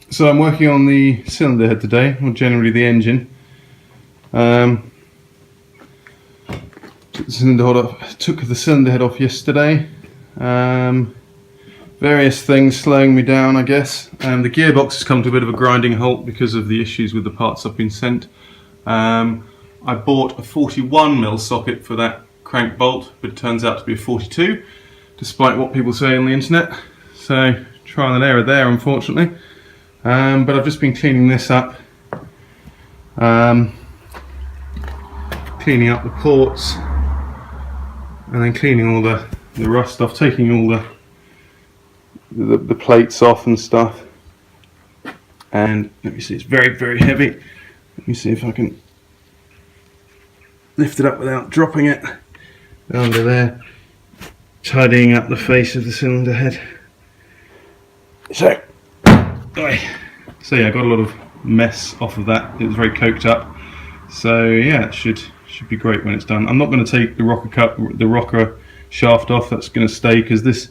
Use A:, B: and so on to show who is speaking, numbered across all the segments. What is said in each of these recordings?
A: So I'm working on the cylinder head today, or generally the engine. Took the cylinder head off yesterday. Various things slowing me down, I guess. The gearbox has come to a bit of a grinding halt because of the issues with the parts I've been sent. I bought a 41mm socket for that crank bolt, but it turns out to be a 42, despite what people say on the internet. So trial and error there, unfortunately. But I've just been cleaning this up, cleaning up the ports, and then cleaning all the rust off, taking all the plates off and stuff. And let me see, it's very, very heavy. Let me see if I can lift it up without dropping it. Under there, tidying up the face of the cylinder head. So yeah, I got a lot of mess off of that. It was very coked up. So yeah, it should be great when it's done. I'm not going to take the rocker shaft off. That's going to stay because this,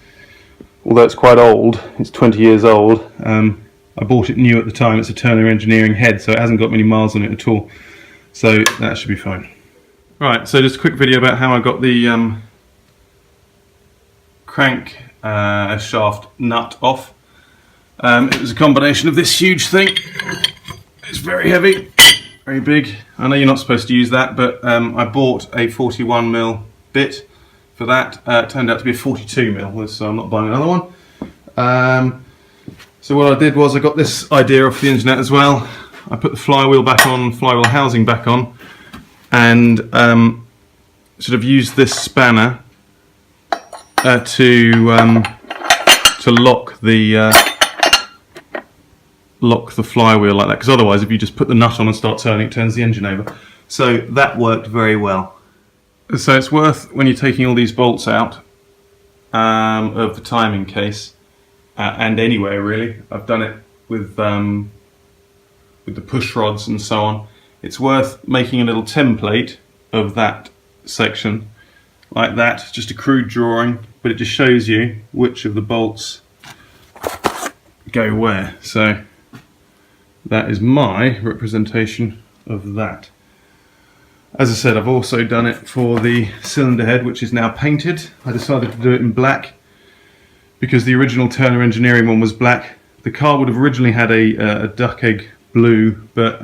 A: although it's quite old, it's 20 years old. I bought it new at the time. It's a Turner Engineering head, so it hasn't got many miles on it at all. So that should be fine. Right, so just a quick video about how I got the crank shaft nut off. It was a combination of this huge thing. It's very heavy, very big. I know you're not supposed to use that, but I bought a 41mm bit for that. It turned out to be a 42mm, so I'm not buying another one. So what I did was I got this idea off the internet as well. I put the flywheel back on, flywheel housing back on, and sort of used this spanner to lock the flywheel like that, because otherwise if you just put the nut on and start turning, it turns the engine over. So that worked very well. So it's worth, when you're taking all these bolts out of the timing case, and anywhere really, I've done it with the push rods and so on, it's worth making a little template of that section like that, just a crude drawing, but it just shows you which of the bolts go where. So that is my representation of that. As I said, I've also done it for the cylinder head, which is now painted. I decided to do it in black because the original Turner Engineering one was black. The car would have originally had a duck egg blue, but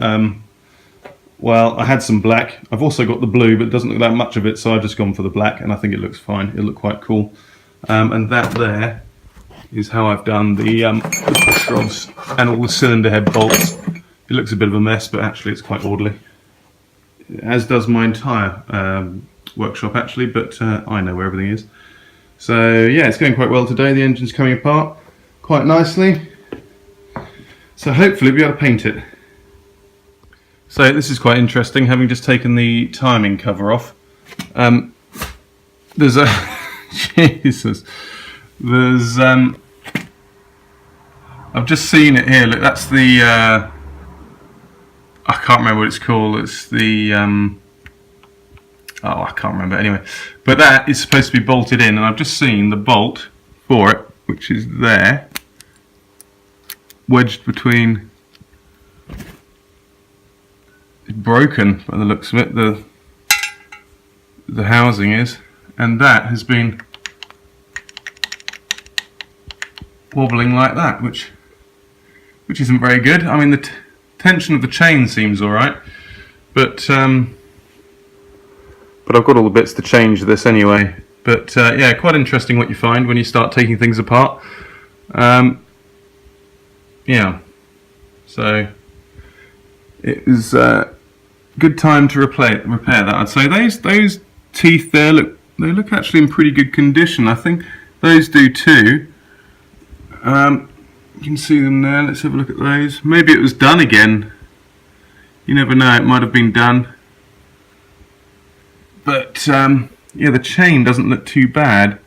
A: well, I had some black. I've also got the blue, but it doesn't look that much of it, so I've just gone for the black, and I think it looks fine. It looked quite cool. And that there is how I've done the push rods and all the cylinder head bolts. It looks a bit of a mess, but actually it's quite orderly. As does my entire workshop actually, but I know where everything is. So yeah, it's going quite well today. The engine's coming apart quite nicely. So hopefully we'll be able to paint it. So this is quite interesting, having just taken the timing cover off. There's a Jesus. There's I've just seen it here. Look, that's the I can't remember what it's called. It's the oh, I can't remember. Anyway, but that is supposed to be bolted in, and I've just seen the bolt for it, which is there, wedged between. It's broken by the looks of it. The housing is, and that has been wobbling like that, which isn't very good. I mean, the tension of the chain seems all right, but I've got all the bits to change this anyway. But yeah, quite interesting what you find when you start taking things apart. Yeah, so it was a good time to repair that. I'd say those teeth there look actually in pretty good condition. I think those do too. You can see them there. Let's have a look at those. Maybe it was done again. You never know, it might have been done. But yeah, the chain doesn't look too bad.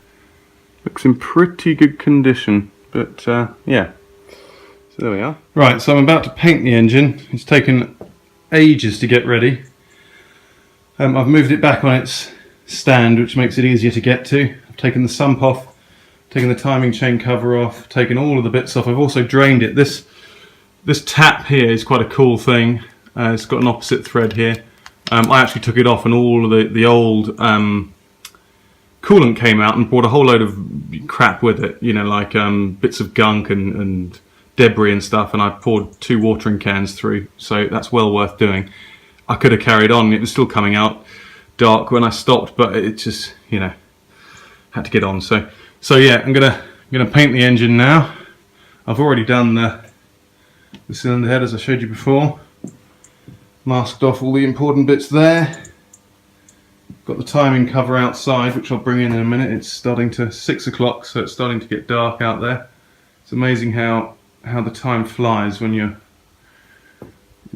A: Looks in pretty good condition. But yeah, so there we are. Right, so I'm about to paint the engine. It's taken ages to get ready. I've moved it back on its stand, which makes it easier to get to. I've taken the sump off, taken the timing chain cover off, taken all of the bits off. I've also drained it. This This tap here is quite a cool thing. It's got an opposite thread here. I actually took it off and all of the old coolant came out and brought a whole load of crap with it, you know, like bits of gunk and debris and stuff, and I poured 2 watering cans through, so that's well worth doing. I could have carried on, it was still coming out dark when I stopped, but it just, you know, had to get on. So yeah, I'm gonna paint the engine now. I've already done the cylinder head as I showed you before. Masked off all the important bits there. Got the timing cover outside, which I'll bring in a minute. It's starting to 6 o'clock, so it's starting to get dark out there. It's amazing how the time flies when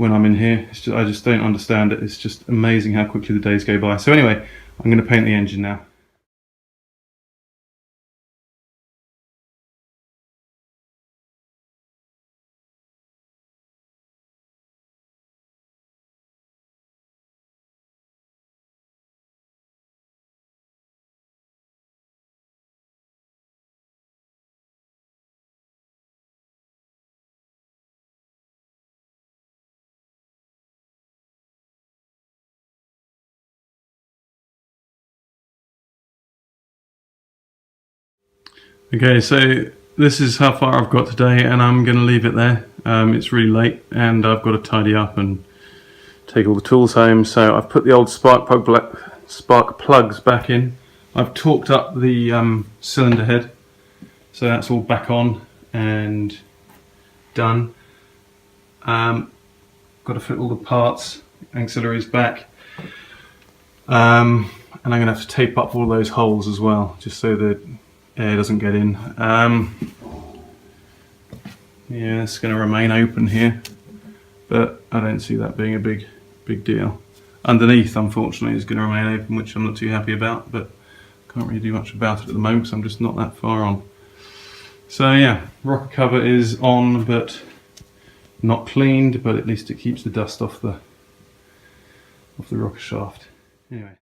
A: I'm in here. It's just, I just don't understand it. It's just amazing how quickly the days go by. So anyway, I'm going to paint the engine now. Okay, so this is how far I've got today, and I'm going to leave it there. It's really late and I've got to tidy up and take all the tools home, so I've put the old spark plugs back in. I've torqued up the cylinder head, so that's all back on and done. Got to fit all the parts, auxiliaries back, and I'm going to have to tape up all those holes as well, just so that air doesn't get in. Yeah, it's going to remain open here, but I don't see that being a big deal. Underneath, unfortunately, is going to remain open, which I'm not too happy about, but can't really do much about it at the moment because I'm just not that far on. So yeah, rocker cover is on, but not cleaned, but at least it keeps the dust off the rocker shaft. Anyway.